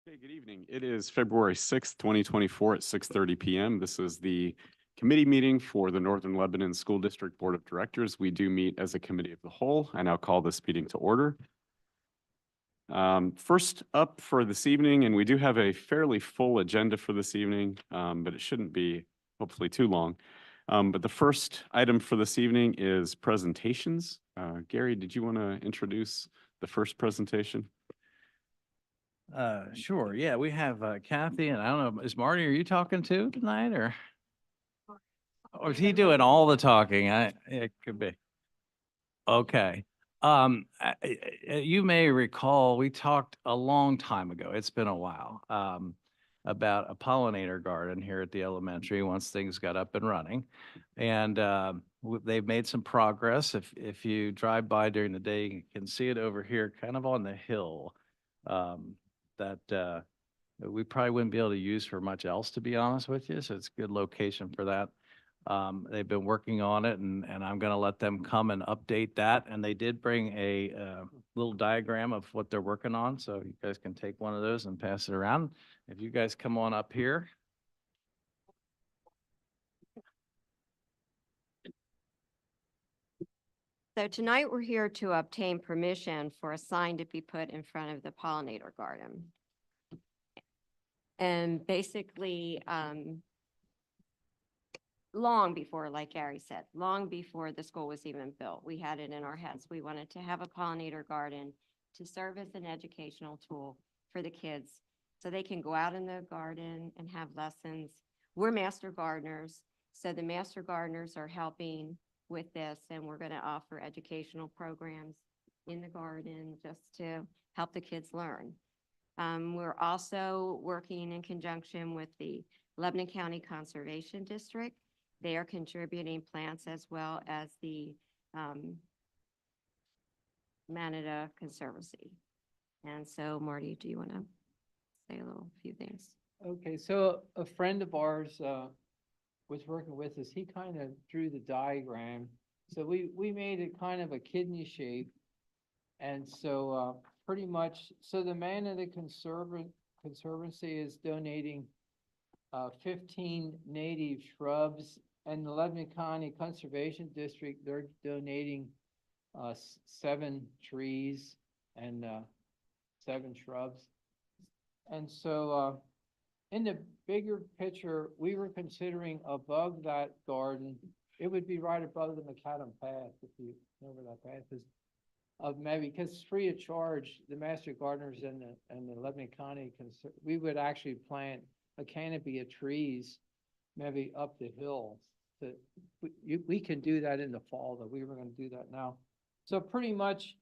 Okay, good evening. It is February 6th, 2024 at 6:30 p.m. This is the committee meeting for the Northern Lebanon School District Board of Directors. We do meet as a committee of the whole. I now call this meeting to order. First up for this evening, and we do have a fairly full agenda for this evening, but it shouldn't be hopefully too long. But the first item for this evening is presentations. Gary, did you want to introduce the first presentation? Sure. Yeah, we have Kathy, and I don't know, is Marty, are you talking too tonight or? Or is he doing all the talking? It could be. Okay. You may recall, we talked a long time ago, it's been a while, about a pollinator garden here at the elementary once things got up and running. And they've made some progress. If you drive by during the day, you can see it over here, kind of on the hill. That we probably wouldn't be able to use for much else, to be honest with you. So it's a good location for that. They've been working on it, and I'm going to let them come and update that. And they did bring a little diagram of what they're working on. So you guys can take one of those and pass it around. If you guys come on up here. So tonight we're here to obtain permission for a sign to be put in front of the pollinator garden. And basically, long before, like Gary said, long before the school was even built, we had it in our heads. We wanted to have a pollinator garden to serve as an educational tool for the kids so they can go out in the garden and have lessons. We're master gardeners, so the master gardeners are helping with this, and we're going to offer educational programs in the garden just to help the kids learn. We're also working in conjunction with the Lebanon County Conservation District. They are contributing plants as well as the Manada Conservancy. And so, Marty, do you want to say a few things? Okay, so a friend of ours was working with us. He kind of drew the diagram. So we made it kind of a kidney shape. And so pretty much, so the Manada Conservancy is donating 15 native shrubs, and the Lebanon County Conservation District, they're donating 7 trees and 7 shrubs. And so in the bigger picture, we were considering above that garden, it would be right above the macadam path, if you know where that path is. Maybe because it's free of charge, the master gardeners and the Lebanon County, we would actually plant a canopy of trees, maybe up the hill. We can do that in the fall, though. We were going to do that now. So pretty much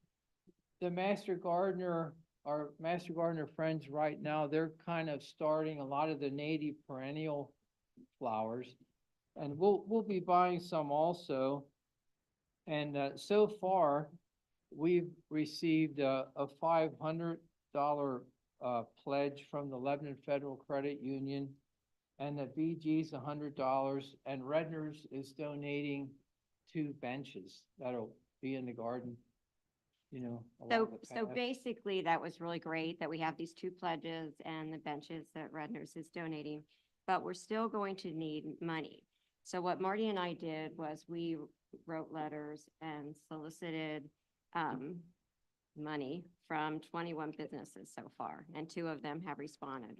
the master gardener, our master gardener friends right now, they're kind of starting a lot of the native perennial flowers, and we'll be buying some also. And so far, we've received a $500 pledge from the Lebanon Federal Credit Union, and the BG's $100, and Redner's is donating 2 benches that'll be in the garden. You know, so basically that was really great that we have these 2 pledges and the benches that Redner's is donating, but we're still going to need money. So what Marty and I did was we wrote letters and solicited money from 21 businesses so far, and 2 of them have responded.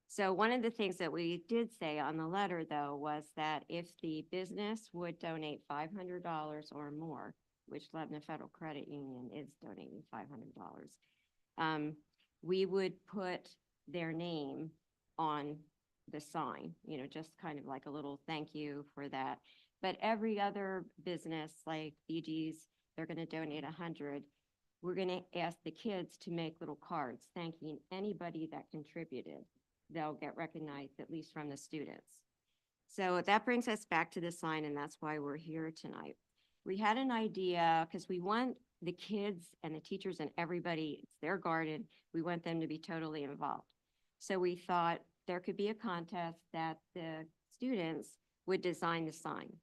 So one of the things that we did say on the letter, though, was that if the business would donate $500 or more, which Lebanon Federal Credit Union is donating $500, we would put their name on the sign, you know, just kind of like a little thank you for that. But every other business, like BG's, they're going to donate 100. We're going to ask the kids to make little cards thanking anybody that contributed. They'll get recognized, at least from the students. So that brings us back to the sign, and that's why we're here tonight. We had an idea because we want the kids and the teachers and everybody, it's their garden, we want them to be totally involved. So we thought there could be a contest that the students would design the sign,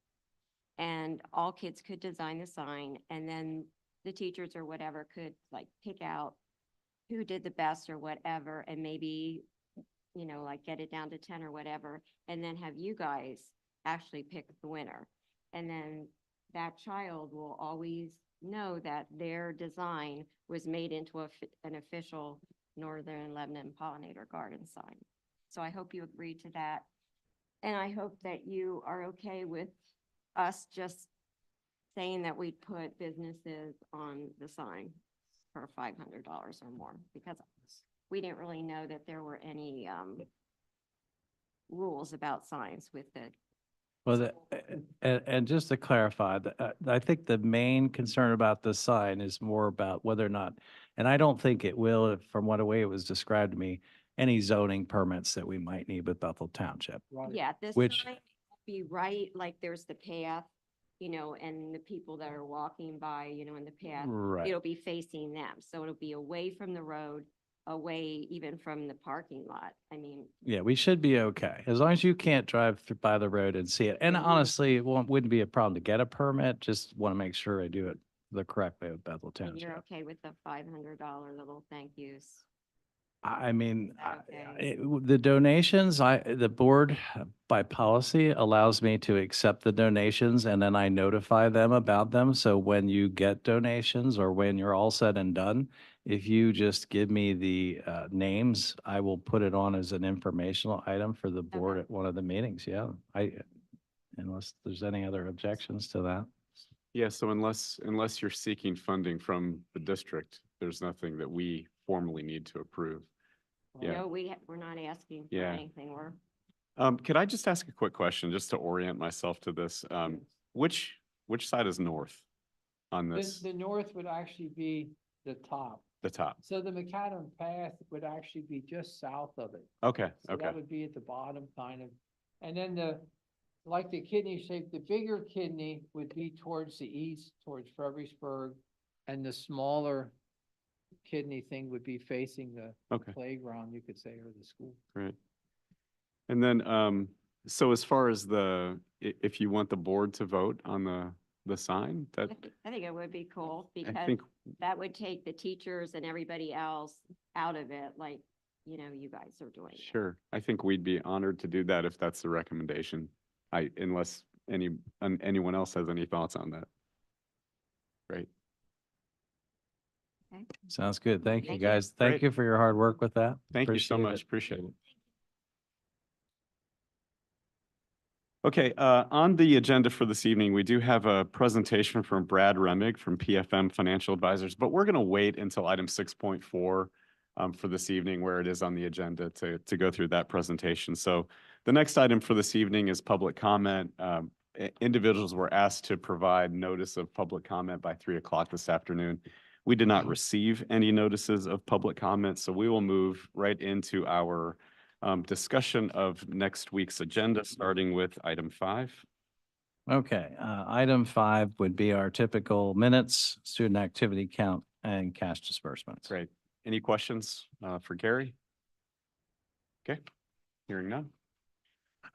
and all kids could design the sign, and then the teachers or whatever could like pick out who did the best or whatever, and maybe, you know, like get it down to 10 or whatever, and then have you guys actually pick the winner. And then that child will always know that their design was made into an official Northern Lebanon Pollinator Garden sign. So I hope you agree to that. And I hope that you are okay with us just saying that we'd put businesses on the sign for $500 or more, because we didn't really know that there were any rules about signs with the. Well, and just to clarify, I think the main concern about the sign is more about whether or not, and I don't think it will, from what way it was described to me, any zoning permits that we might need with Bethel Township. Right. Yeah, this Which- sign will be right, like there's the path, you know, and the people that are walking by, you know, in the path, Right. it'll be facing them. So it'll be away from the road, away even from the parking lot. I mean, Yeah, we should be okay, as long as you can't drive through by the road and see it. And honestly, it wouldn't be a problem to get a permit, just want to make sure I do it the correct way with Bethel and you're Township. okay with the $500 little thank yous. I mean, that okay? the donations, the board by policy allows me to accept the donations and then I notify them about them. So when you get donations or when you're all said and done, if you just give me the names, I will put it on as an informational item for the board Okay. at one of the meetings. Yeah, unless there's any other objections to that. Yeah, so unless you're seeking funding from the district, there's nothing that we formally need to approve. Yeah. No, we're not asking for Yeah. anything. We're, Could I just ask a quick question, just to orient myself to this? Which side is north on this, The north would actually be the top. the top? So the macadam path would actually be just south of it. Okay, So okay, that would be at the bottom kind of. And then like the kidney shape, the bigger kidney would be towards the east, towards Fredericksburg. And the smaller kidney thing would be facing the okay, playground, you could say, or the school. great. And then, so as far as if you want the board to vote on the sign, that, I think it would be cool I because think, that would take the teachers and everybody else out of it, like, you know, you guys are doing. it. sure, I think we'd be honored to do that if that's the recommendation. Unless anyone else has any thoughts on that. Right, Okay. Sounds good. Thank you, Thank you. guys. Thank Great. you for your hard work with that. thank you so Appreciate much, it. appreciate it. Okay, on the agenda for this evening, we do have a presentation from Brad Remig from PFM Financial Advisors, but we're going to wait until item 6.4 for this evening, where it is on the agenda to go through that presentation. So the next item for this evening is public comment. Individuals were asked to provide notice of public comment by 3 o'clock this afternoon. We did not receive any notices of public comment, so we will move right into our discussion of next week's agenda, starting with item 5. Okay, item 5 would be our typical minutes, student activity count, and cash disbursements. Great. Any questions for Gary? Okay, hearing none.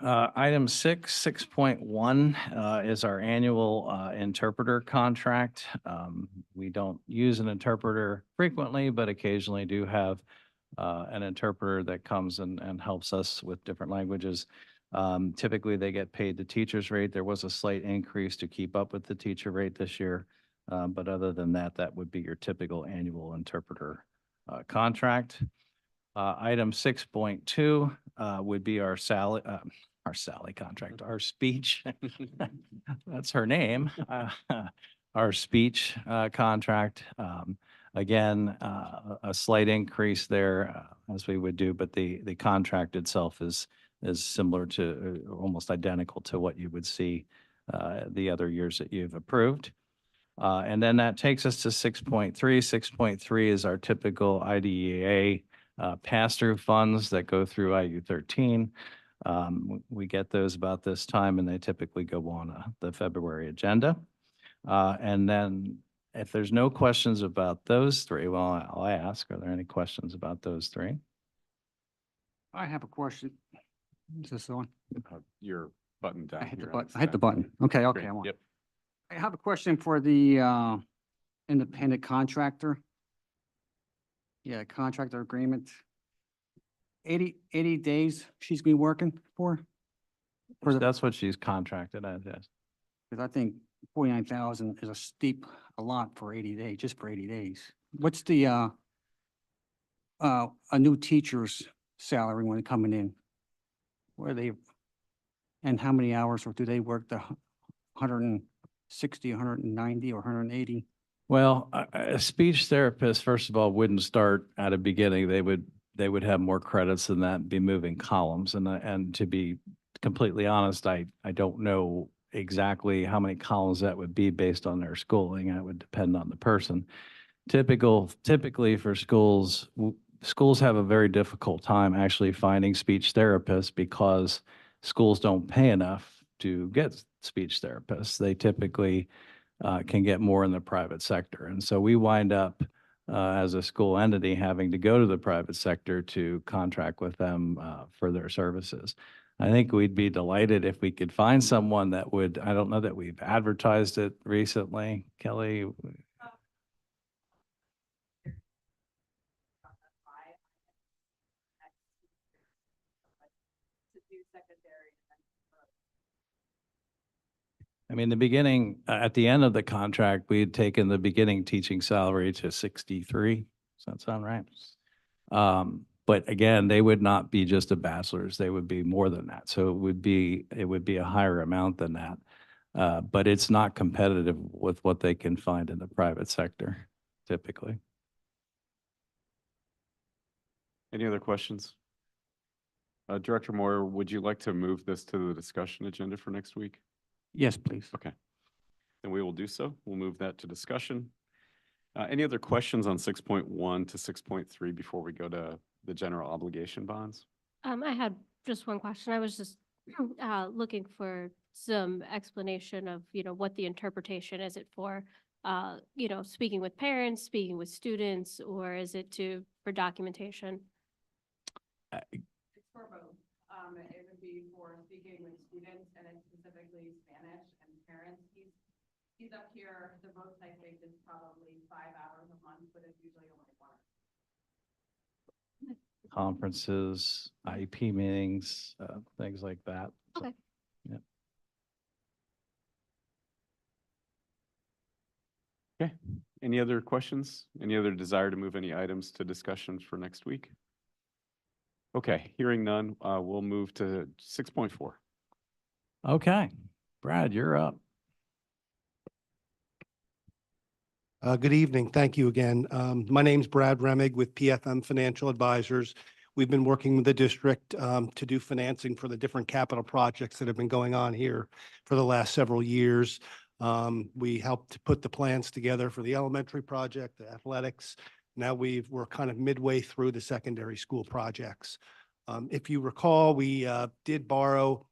Item 6.1 is our annual interpreter contract. We don't use an interpreter frequently, but occasionally do have an interpreter that comes and helps us with different languages. Typically, they get paid the teacher's rate. There was a slight increase to keep up with the teacher rate this year. But other than that, that would be your typical annual interpreter contract. Item 6.2 would be our Sally contract, our speech. That's her name. Our speech contract. Again, a slight increase there as we would do, but the contract itself is similar to, almost identical to what you would see the other years that you've approved. And then that takes us to 6.3. 6.3 is our typical IDEA pass-through funds that go through IU 13. We get those about this time, and they typically go on the February agenda. And then if there's no questions about those three, well, I'll ask, are there any questions about those three? I have a question. Is this the one? Your button down. I hit the here on button. this I hit the side. button. Okay, okay. Great, I want. Yep. I have a question for the independent contractor. Yeah, contractor agreement. 80 days she's been working for? For the, That's what she's contracted as, yes. because I think 49,000 is a lot for 80 days, just for 80 days. What's the, a new teacher's salary when they're coming in? Where they, and how many hours, or do they work the 160, 190, or 180? Well, a speech therapist, first of all, wouldn't start at a beginning. They would have more credits than that, and be moving columns. And to be completely honest, I don't know exactly how many columns that would be based on their schooling. It would depend on the person. Typically for schools, schools have a very difficult time actually finding speech therapists because schools don't pay enough to get speech therapists. They typically can get more in the private sector. And so we wind up as a school entity having to go to the private sector to contract with them for their services. I think we'd be delighted if we could find someone that would, I don't know that we've advertised it recently. Kelly? I mean, the beginning, at the end of the contract, we had taken the beginning teaching salary to 63. Does that sound right? But again, they would not be just a bachelor's, they would be more than that. So it would be a higher amount than that. But it's not competitive with what they can find in the private sector typically. Any other questions? Director Moore, would you like to move this to the discussion agenda for next week? Yes, please. Okay. Then we will do so. We'll move that to discussion. Any other questions on 6.1 to 6.3 before we go to the general obligation bonds? I had just one question. I was just looking for some explanation of, what the interpretation, is it for, speaking with parents, speaking with students, or is it for documentation? It's for both. It would be for speaking with students, and it's specifically Spanish and parents. He's up here, the most I think is probably 5 hours a month, but it's usually only 1. Conferences, IEP meetings, things like that. So, Okay. yeah. Okay. Any other questions? Any other desire to move any items to discussion for next week? Okay, hearing none, we'll move to 6.4. Okay, Brad, you're up. Good evening. Thank you again. My name's Brad Remig with PFM Financial Advisors. We've been working with the district to do financing for the different capital projects that have been going on here for the last several years. We helped to put the plans together for the elementary project, the athletics. Now we're kind of midway through the secondary school projects. If you recall, we did borrow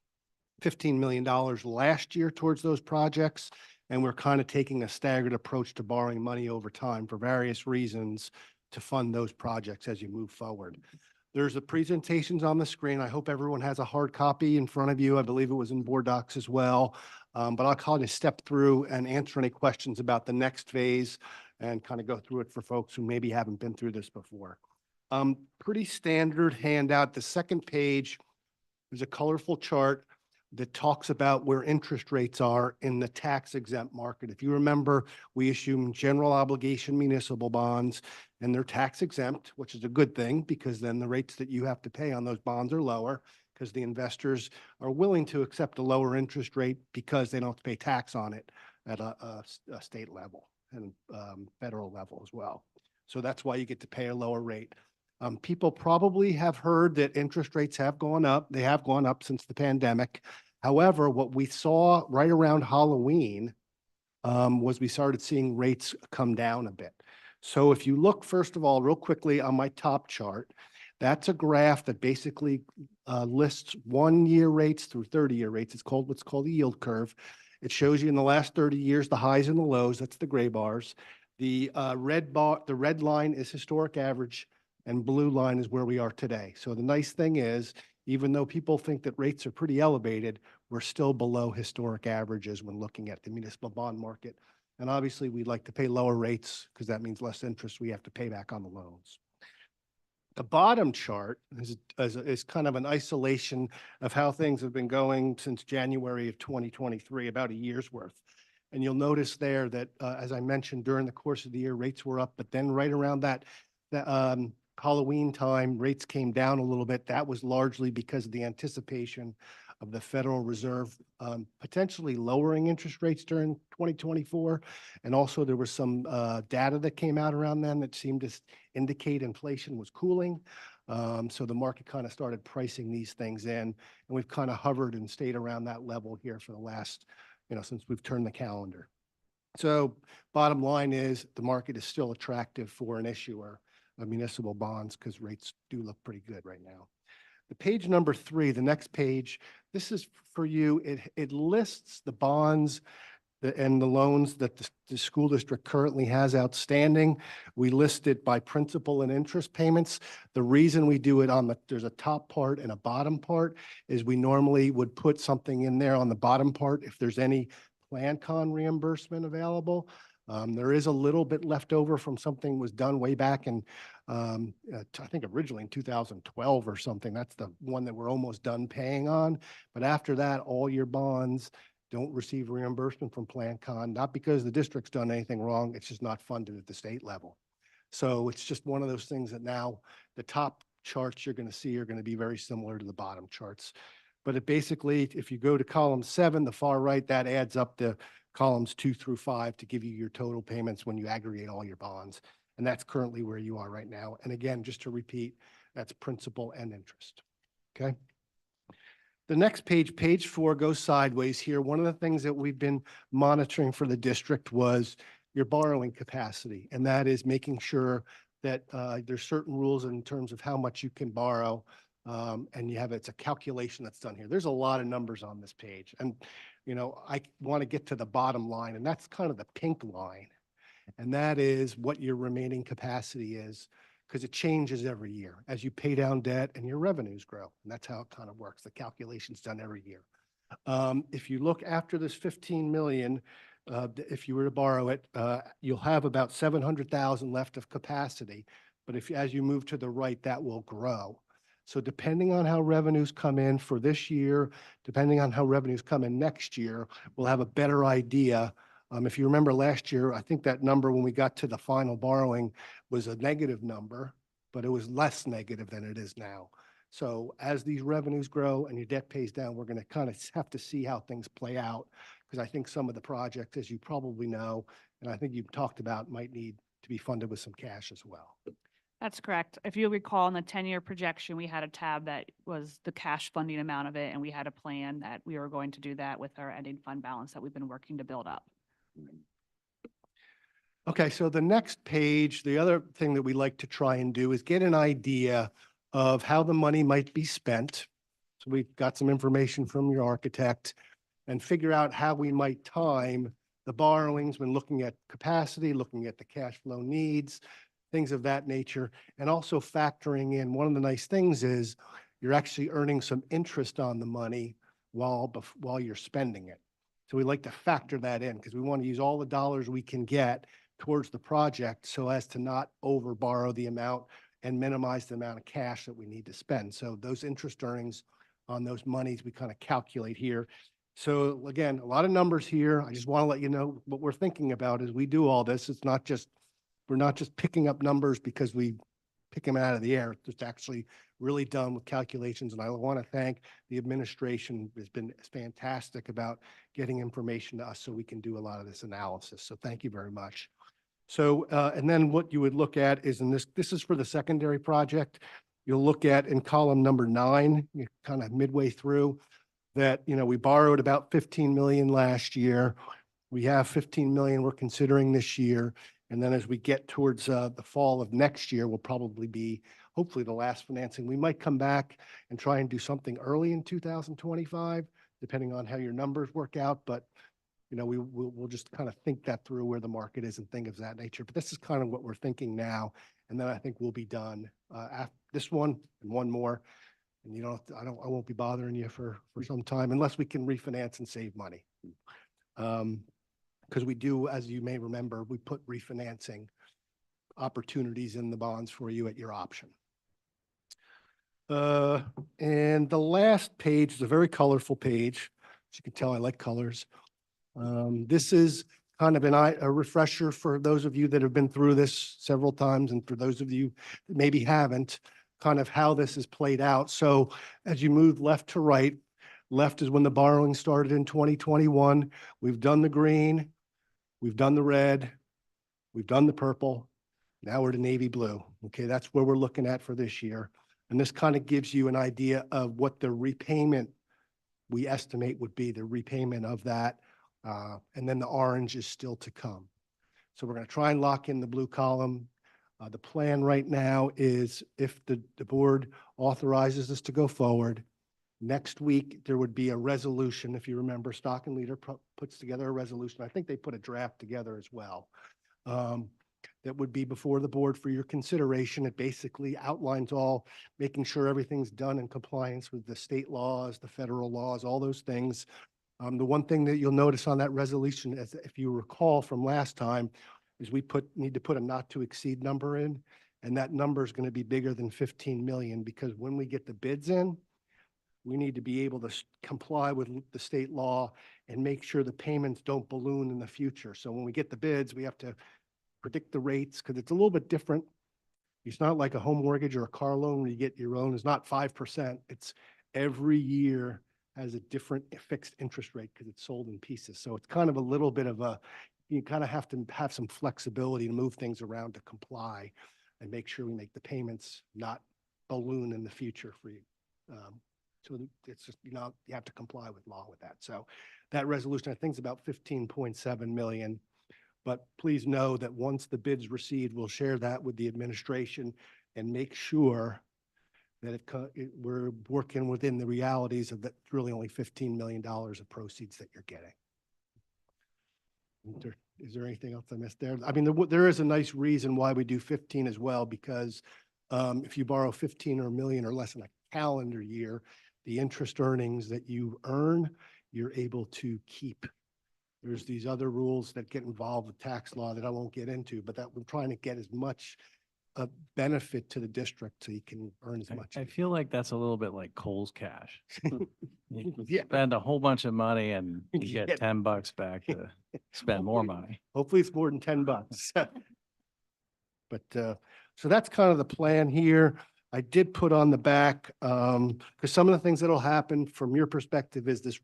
$15 million last year towards those projects. And we're kind of taking a staggered approach to borrowing money over time for various reasons to fund those projects as you move forward. There's the presentations on the screen. I hope everyone has a hard copy in front of you. I believe it was in board docs as well. But I'll kind of step through and answer any questions about the next phase and kind of go through it for folks who maybe haven't been through this before. Pretty standard handout. The second page is a colorful chart that talks about where interest rates are in the tax exempt market. If you remember, we issue general obligation municipal bonds and they're tax exempt, which is a good thing because then the rates that you have to pay on those bonds are lower because the investors are willing to accept a lower interest rate because they don't have to pay tax on it at a state level and federal level as well. So that's why you get to pay a lower rate. People probably have heard that interest rates have gone up. They have gone up since the pandemic. However, what we saw right around Halloween was we started seeing rates come down a bit. So if you look, first of all, real quickly on my top chart, that's a graph that basically lists 1-year rates through 30-year rates. It's called what's called the yield curve. It shows you in the last 30 years, the highs and the lows. That's the gray bars. The red line is historic average. And blue line is where we are today. So the nice thing is, even though people think that rates are pretty elevated, we're still below historic averages when looking at the municipal bond market. And obviously, we'd like to pay lower rates because that means less interest we have to pay back on the loans. The bottom chart is kind of an isolation of how things have been going since January of 2023, about a year's worth. And you'll notice there that, as I mentioned, during the course of the year, rates were up, but then right around that Halloween time, rates came down a little bit. That was largely because of the anticipation of the Federal Reserve potentially lowering interest rates during 2024. And also there was some data that came out around then that seemed to indicate inflation was cooling. So the market kind of started pricing these things in, and we've kind of hovered and stayed around that level here for the last, since we've turned the calendar. So bottom line is the market is still attractive for an issuer of municipal bonds because rates do look pretty good right now. The page number 3, the next page, this is for you. It lists the bonds and the loans that the school district currently has outstanding. We list it by principal and interest payments. The reason we do it there's a top part and a bottom part is we normally would put something in there on the bottom part if there's any PlanCon reimbursement available. There is a little bit left over from something was done way back in, I think originally in 2012 or something. That's the one that we're almost done paying on. But after that, all your bonds don't receive reimbursement from PlanCon, not because the district's done anything wrong. It's just not funded at the state level. So it's just one of those things that now the top charts you're going to see are going to be very similar to the bottom charts. But it basically, if you go to column 7, the far right, that adds up the columns 2 through 5 to give you your total payments when you aggregate all your bonds. And that's currently where you are right now. And again, just to repeat, that's principal and interest. Okay. The next page, page 4, goes sideways here. One of the things that we've been monitoring for the district was your borrowing capacity. And that is making sure that there's certain rules in terms of how much you can borrow. And it's a calculation that's done here. There's a lot of numbers on this page. And, I want to get to the bottom line, and that's kind of the pink line. And that is what your remaining capacity is, because it changes every year as you pay down debt and your revenues grow. And that's how it kind of works. The calculation's done every year. If you look after this 15 million, if you were to borrow it, you'll have about 700,000 left of capacity. But as you move to the right, that will grow. So depending on how revenues come in for this year, depending on how revenues come in next year, we'll have a better idea. If you remember last year, I think that number when we got to the final borrowing was a negative number, but it was less negative than it is now. So as these revenues grow and your debt pays down, we're going to kind of have to see how things play out, because I think some of the projects, as you probably know, and I think you've talked about, might need to be funded with some cash as well. That's correct. If you recall, in the 10-year projection, we had a tab that was the cash funding amount of it, and we had a plan that we were going to do that with our ending fund balance that we've been working to build up. Okay, so the next page, the other thing that we like to try and do is get an idea of how the money might be spent. So we've got some information from your architect and figure out how we might time the borrowings when looking at capacity, looking at the cash flow needs, things of that nature, and also factoring in, one of the nice things is you're actually earning some interest on the money while you're spending it. So we like to factor that in because we want to use all the dollars we can get towards the project so as to not over borrow the amount and minimize the amount of cash that we need to spend. So those interest earnings on those monies we kind of calculate here. So again, a lot of numbers here. I just want to let you know what we're thinking about as we do all this. We're not just picking up numbers because we pick them out of the air. It's actually really done with calculations. And I want to thank the administration. Has been fantastic about getting information to us so we can do a lot of this analysis. So thank you very much. So, and then what you would look at is this is for the secondary project. You'll look at in column number 9, you kind of midway through that, we borrowed about 15 million last year. We have 15 million we're considering this year. And then as we get towards the fall of next year, will probably be hopefully the last financing. We might come back and try and do something early in 2025, depending on how your numbers work out. But, we'll just kind of think that through where the market is and things of that nature. But this is kind of what we're thinking now. And then I think we'll be done after this one and one more. And I won't be bothering you for some time unless we can refinance and save money. Because we do, as you may remember, we put refinancing opportunities in the bonds for you at your option. And the last page is a very colorful page. As you can tell, I like colors. This is kind of a refresher for those of you that have been through this several times, and for those of you that maybe haven't, kind of how this is played out. So as you move left to right, left is when the borrowing started in 2021. We've done the green, we've done the red, we've done the purple. Now we're to navy blue. Okay, that's where we're looking at for this year. And this kind of gives you an idea of what the repayment we estimate would be, the repayment of that. And then the orange is still to come. So we're going to try and lock in the blue column. The plan right now is if the board authorizes us to go forward, next week there would be a resolution. If you remember, Stock and Leader puts together a resolution. I think they put a draft together as well. That would be before the board for your consideration. It basically outlines all, making sure everything's done in compliance with the state laws, the federal laws, all those things. The one thing that you'll notice on that resolution, as if you recall from last time, is we need to put a not to exceed number in, and that number is going to be bigger than 15 million, because when we get the bids in, we need to be able to comply with the state law and make sure the payments don't balloon in the future. So when we get the bids, we have to predict the rates, because it's a little bit different. It's not like a home mortgage or a car loan where you get your own. It's not 5%. It's every year has a different fixed interest rate because it's sold in pieces. So it's kind of a little bit of you kind of have to have some flexibility to move things around to comply and make sure we make the payments not balloon in the future for you. So it's just, you have to comply with law with that. So that resolution, I think, is about 15.7 million. But please know that once the bid's received, we'll share that with the administration and make sure that we're working within the realities of that really only $15 million of proceeds that you're getting. Is there anything else I missed there? I mean, there is a nice reason why we do 15 as well, because if you borrow 15 or a million or less in a calendar year, the interest earnings that you earn, you're able to keep. There's these other rules that get involved with tax law that I won't get into, but that we're trying to get as much a benefit to the district so you can earn as much. I feel like that's a little bit like Cole's cash. You Yeah. spend a whole bunch of money and you Yeah. get $10 back to spend more Hopefully- money. Hopefully it's more than $10. But so that's kind of the plan here. I did put on the back, because some of the things that'll happen from your perspective is this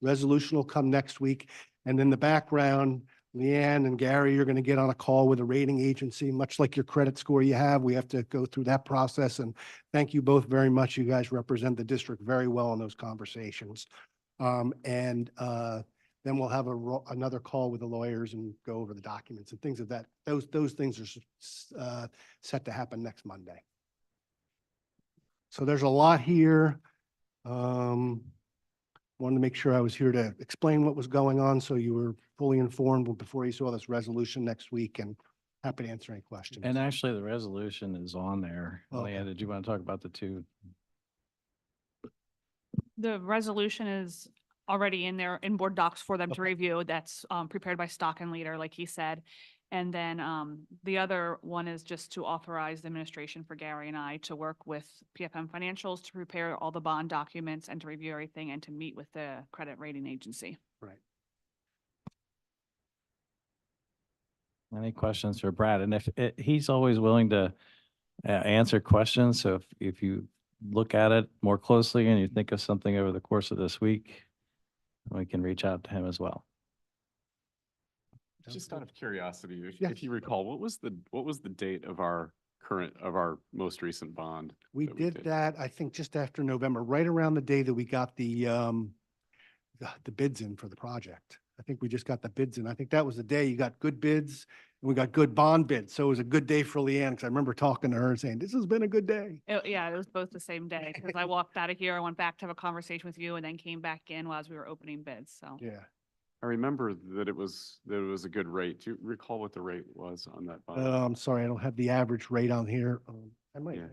resolution will come next week. And in the background, Leanne and Gary, you're going to get on a call with a rating agency, much like your credit score you have. We have to go through that process. And thank you both very much. You guys represent the district very well in those conversations. Then we'll have another call with the lawyers and go over the documents and things of that. Those things are set to happen next Monday. So there's a lot here. Wanted to make sure I was here to explain what was going on so you were fully informed before you saw this resolution next week, and happy to answer any questions. And actually, the resolution is on there. Okay. Leanne, did you want to talk about the two? The resolution is already in there in board docs for them to Okay. review. That's prepared by Stock and Leader, like he said. And then the other one is just to authorize the administration for Gary and I to work with PFM Financials to prepare all the bond documents and to review everything and to meet with the credit rating agency. Right. Any questions for Brad? And if he's always willing to answer questions. So if you look at it more closely and you think of something over the course of this week, we can reach out to him as well. Just out of curiosity, Yes. if you recall, what was the date of our most recent bond? We that did that, I think, just after November, right around the day that we got the bids in for the project. I think we just got the bids in. I think that was the day you got good bids and we got good bond bids. So it was a good day for Leanne, because I remember talking to her and saying, this has been a good day. Yeah, it was both the same day because I walked out of here, I went back to have a conversation with you and then came back in while we were opening bids. So Yeah. I remember that it was a good rate. Do you recall what the rate was on that bond? I'm sorry, I don't have the average rate on here. I might. Yeah.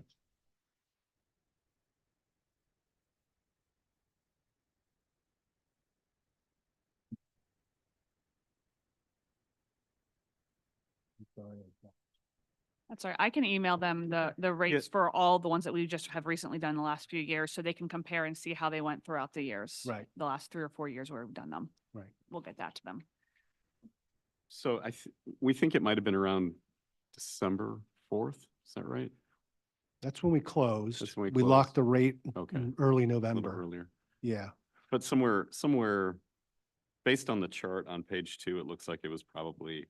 That's all right. I can email them the rates for all the ones that we just have recently done in the last few years, so they can compare and see how they went throughout the years. Right. The last 3 or 4 years where we've done them. Right. We'll get that to them. So we think it might have been around December 4th. Is that right? That's when we closed. That's when we We locked closed. the rate Okay. in early A little November. earlier. Yeah. But somewhere, based on the chart on page 2, it looks like it was probably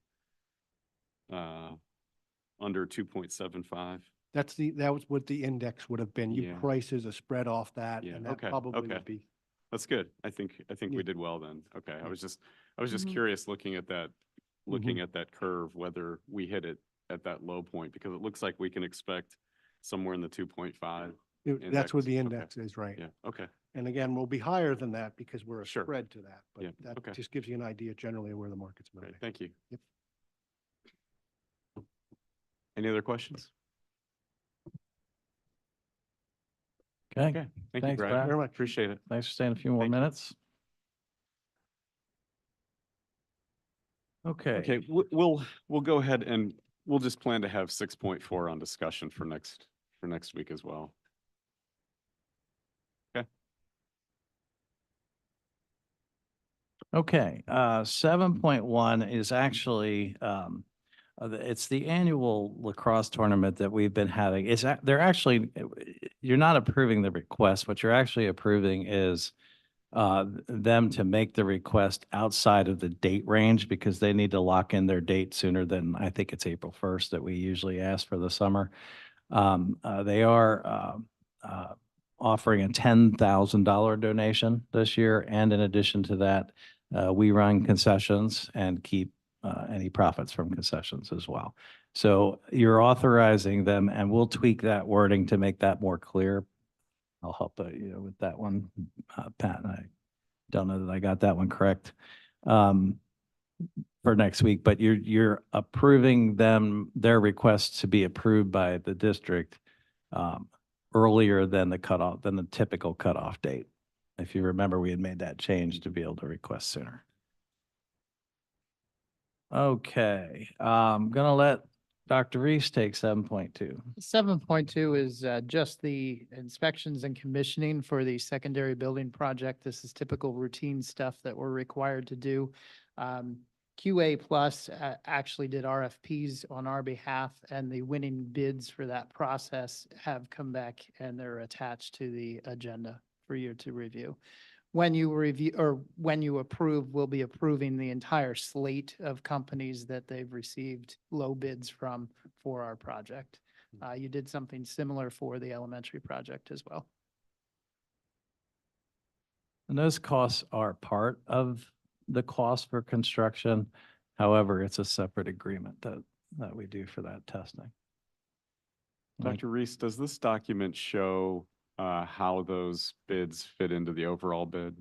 under 2.75. That was what the index would have been. You Yeah. prices a spread off that, Yeah, and that okay, probably okay. would be. That's good. I think Yeah. we did well then. Okay, I was just Mhm. curious looking at that curve, whether we hit it at that low point, because it looks like we can expect somewhere in the 2.5. That's what the Index, index is, right? Yeah, okay, And again, we'll be higher than that because we're a Sure. spread to that, Yeah, but okay. that just gives you an idea generally of where the market's moving. great, thank you. Yep. Any other questions? Okay, Okay, thank you, Thanks, Brad. Brad. Very much. Appreciate it. thanks for staying a few more Thank you. minutes. Okay. Okay, we'll go ahead and we'll just plan to have 6.4 on discussion for next week as well. Okay, 7.1 is actually, it's the annual lacrosse tournament that we've been having. They're actually, you're not approving the request. What you're actually approving is them to make the request outside of the date range because they need to lock in their date sooner than, I think it's April 1st that we usually ask for the summer. They are offering a $10,000 donation this year. And in addition to that, we run concessions and keep any profits from concessions as well. So you're authorizing them, and we'll tweak that wording to make that more clear. I'll help with that one, Pat, and I don't know that I got that one correct for next week, but you're approving their request to be approved by the district earlier than the typical cutoff date. If you remember, we had made that change to be able to request sooner. Okay, I'm gonna let Dr. Reese take 7.2. 7.2 is just the inspections and commissioning for the secondary building project. This is typical routine stuff that we're required to do. QA Plus actually did RFPs on our behalf, and the winning bids for that process have come back and they're attached to the agenda for you to review. When you review or when you approve, we'll be approving the entire slate of companies that they've received low bids from for our project. You did something similar for the elementary project as well. And those costs are part of the cost for construction. However, it's a separate agreement that we do for that testing. Dr. Reese, does this document show how those bids fit into the overall bid?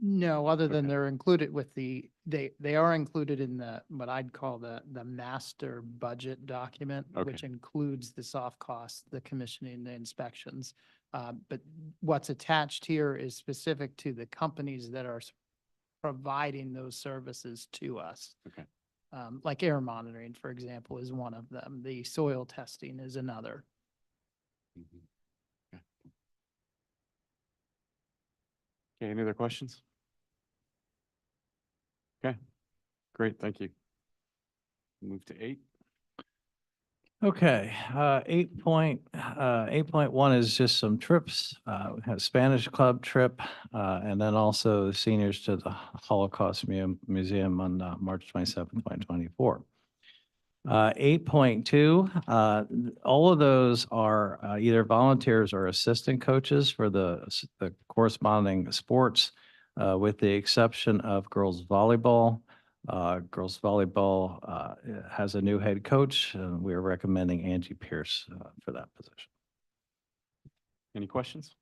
No, other than Okay. they're included with they are included in what I'd call the master budget document, Okay. which includes the soft costs, the commissioning, the inspections. But what's attached here is specific to the companies that are providing those services to us. Okay. Like air monitoring, for example, is one of them. The soil testing is another. Mhm. Okay. Okay, any other questions? Okay, great, thank you. Move to 8. Okay, 8.1 is just some trips. We have Spanish club trip, and then also the seniors to the Holocaust Museum on March 27th, 2024. 8.2, all of those are either volunteers or assistant coaches for the corresponding sports, with the exception of girls volleyball. Girls volleyball has a new head coach. We are recommending Angie Pierce for that position. Any questions?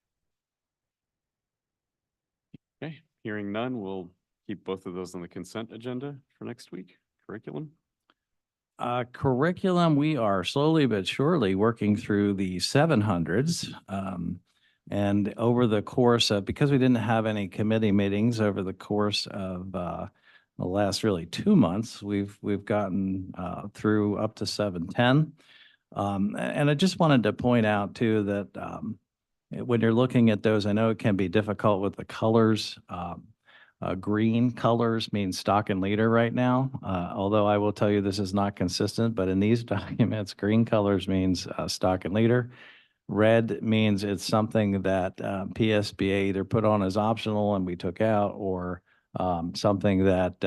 Okay, hearing none, we'll keep both of those on the consent agenda for next week. Curriculum? Curriculum, we are slowly but surely working through the 700s. And over the course of, because we didn't have any committee meetings over the course of the last really 2 months, we've gotten through up to 710. And I just wanted to point out too that when you're looking at those, I know it can be difficult with the colors. Green colors mean stock and leader right now, although I will tell you this is not consistent, but in these documents, green colors means stock and leader. Red means it's something that PSBA either put on as optional and we took out, or something that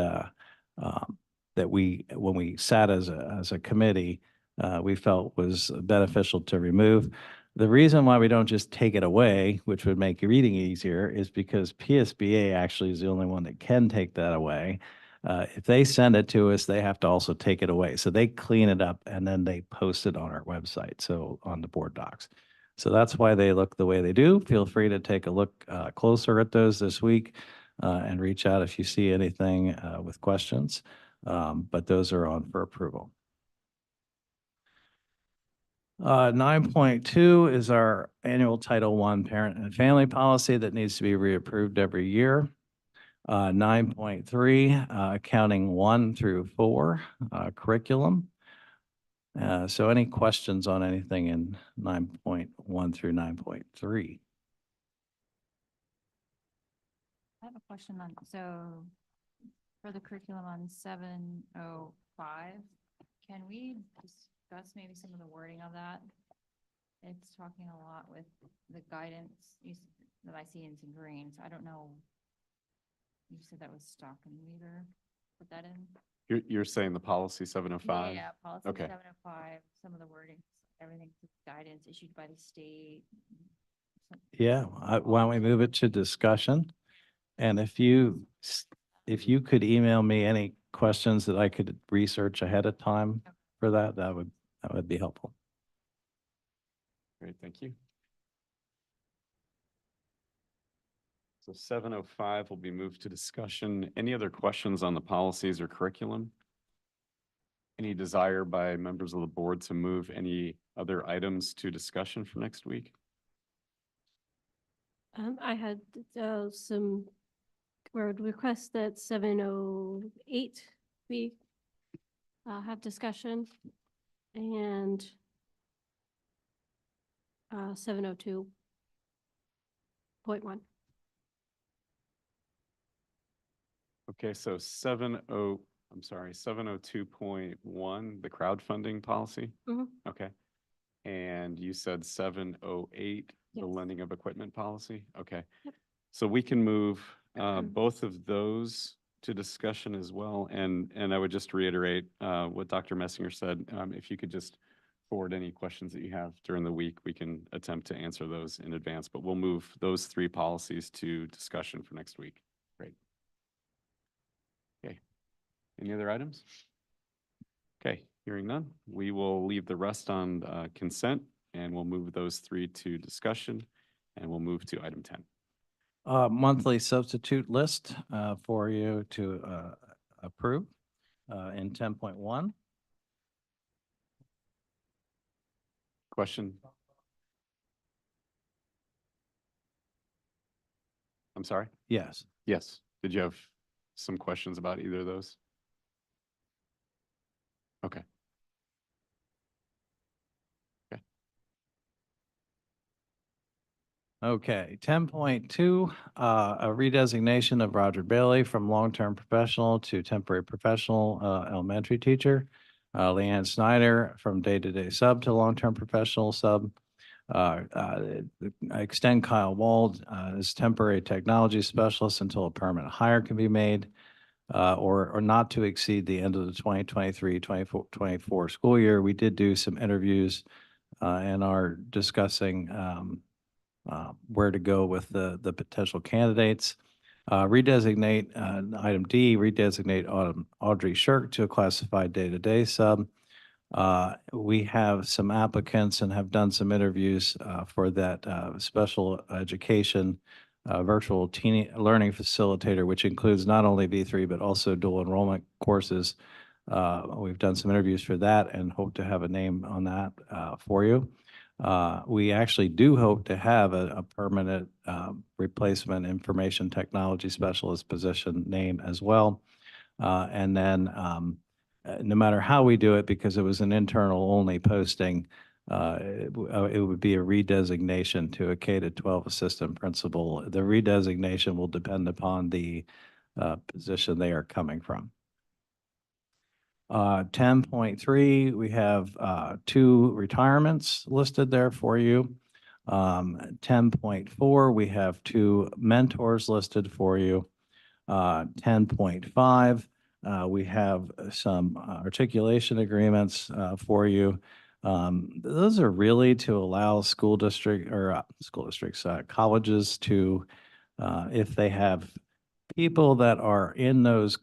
that we, when we sat as a committee, we felt was beneficial to remove. The reason why we don't just take it away, which would make reading easier, is because PSBA actually is the only one that can take that away. If they send it to us, they have to also take it away. So they clean it up and then they post it on our website, so on the board docs. So that's why they look the way they do. Feel free to take a look closer at those this week and reach out if you see anything with questions. But those are on for approval. 9.2 is our annual Title I parent and family policy that needs to be reapproved every year. 9.3, accounting 1 through 4, curriculum. So any questions on anything in 9.1 through 9.3? I have a question on, so for the curriculum on 705, can we discuss maybe some of the wording of that? It's talking a lot with the guidance that I see in some green, so I don't know. You said that was stock and meter, put that in? You're saying the policy 705? Yeah, policy Okay. 705, some of the wording, everything's guidance issued by the state. Yeah, why don't we move it to discussion? And if you could email me any questions that I could research ahead of time for that, that would be helpful. Great, thank you. So 705 will be moved to discussion. Any other questions on the policies or curriculum? Any desire by members of the board to move any other items to discussion for next week? I had some word requests that 708 we have discussion, and 702.1. Okay, so 702.1, the crowdfunding policy? Mhm. Okay. And you said 708, the Yes. lending of equipment policy? Okay. Yep. So we can move both of those to discussion as well. And I would just reiterate what Dr. Messinger said. If you could just forward any questions that you have during the week, we can attempt to answer those in advance. But we'll move those 3 policies to discussion for next week. Great. Okay. Any other items? Okay, hearing none, we will leave the rest on consent, and we'll move those 3 to discussion, and we'll move to item 10. Monthly substitute list for you to approve in 10.1. Question? I'm sorry? Yes. Yes. Did you have some questions about either of those? Okay. Okay, 10.2, a redesignation of Roger Bailey from long-term professional to temporary professional elementary teacher. Leanne Snyder from day-to-day sub to long-term professional sub. Extend Kyle Wald as temporary technology specialist until a permanent hire can be made, or not to exceed the end of the 2023-24 school year. We did do some interviews and are discussing where to go with the potential candidates. Redesignate, item D, redesignate Audrey Shirk to a classified day-to-day sub. We have some applicants and have done some interviews for that special education virtual teen learning facilitator, which includes not only V3, but also dual enrollment courses. We've done some interviews for that and hope to have a name on that for you. We actually do hope to have a permanent replacement information technology specialist position name as well. And then no matter how we do it, because it was an internal only posting, it would be a redesignation to a K-12 assistant principal. The redesignation will depend upon the position they are coming from. 10.3, we have 2 retirements listed there for you. 10.4, we have 2 mentors listed for you. 10.5, we have some articulation agreements for you. Those are really to allow school districts, colleges to, if they have people that are in those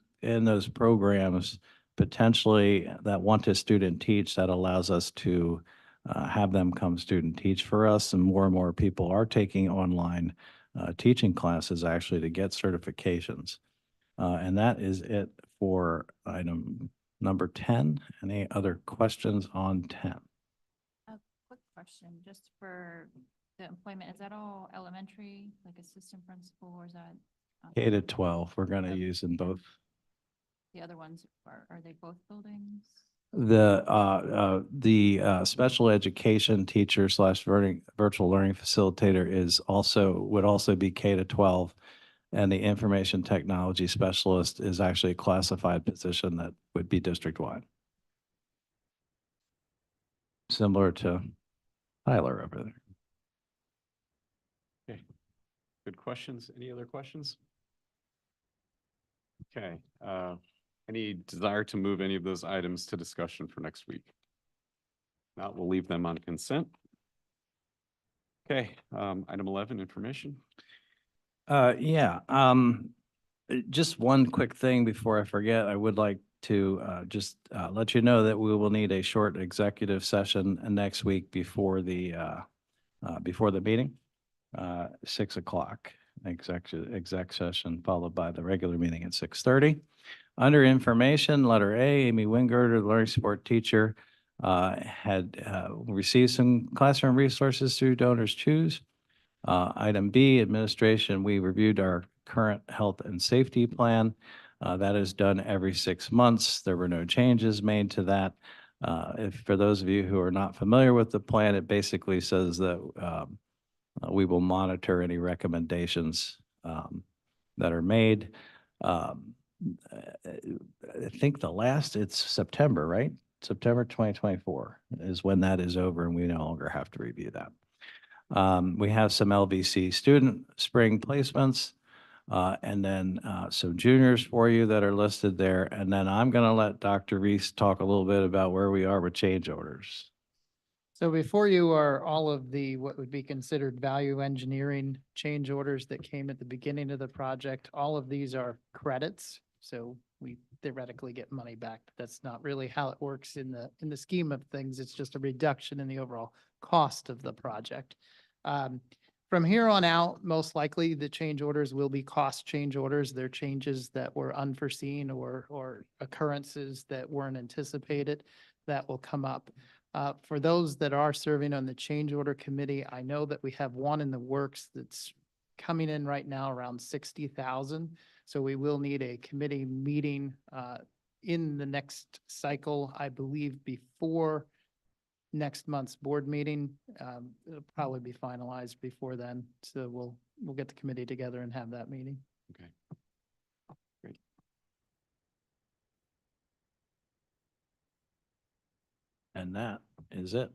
programs, potentially that want to student teach, that allows us to have them come student teach for us. And more people are taking online teaching classes actually to get certifications. And that is it for item number 10. Any other questions on 10? A quick question, just for the employment, is that all elementary, like assistant principal, or is that? K to 12, we're going to Okay. use in both. The other ones, are they both buildings? The special education teacher / virtual learning facilitator would also be K to 12. And the information technology specialist is actually a classified position that would be district-wide. Similar to Tyler over there. Okay, good questions. Any other questions? Okay, any desire to move any of those items to discussion for next week? Not, we'll leave them on consent. Okay, item 11, information. Just one quick thing before I forget, I would like to just let you know that we will need a short executive session next week before the meeting, 6 o'clock, exec session, followed by the regular meeting at 6:30. Under information, letter A, Amy Wingert, the learning support teacher, had received some classroom resources through Donors Choose. Item B, administration, we reviewed our current health and safety plan. That is done every 6 months. There were no changes made to that. For those of you who are not familiar with the plan, it basically says that we will monitor any recommendations that are made. I think it's September, right? September 2024 is when that is over and we no longer have to review that. We have some LVC student spring placements, and then some juniors for you that are listed there. And then I'm going to let Dr. Reese talk a little bit about where we are with change orders. So before you are all of the, what would be considered value engineering change orders that came at the beginning of the project. All of these are credits. So we theoretically get money back. But that's not really how it works in the scheme of things. It's just a reduction in the overall cost of the project. From here on out, most likely the change orders will be cost change orders. They're changes that were unforeseen or occurrences that weren't anticipated that will come up. For those that are serving on the change order committee, I know that we have one in the works that's coming in right now around 60,000. So we will need a committee meeting in the next cycle, I believe, before next month's board meeting. It'll probably be finalized before then. So we'll get the committee together and have that meeting. Okay. Great. And that is it.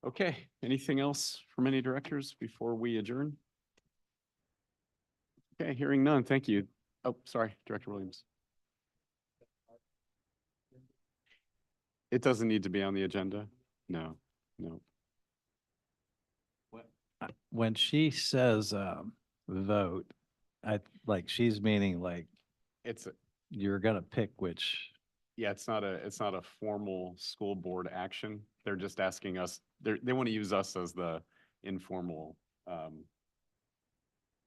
Okay, anything else from any directors before we adjourn? Okay, hearing none, thank you. Oh, sorry, Director Williams. It doesn't need to be on the agenda? No. When she says vote, she's meaning It's, you're going to pick which. yeah, it's not a formal school board action. They're just asking us, they want to use us as the informal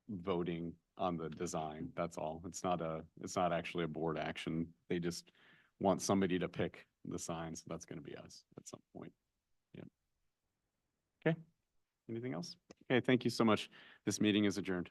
voting on the design. That's all. It's not actually a board action. They just want somebody to pick the sign. So that's going to be us at some point. Yeah. Okay. Anything else? Okay, thank you so much. This meeting is adjourned.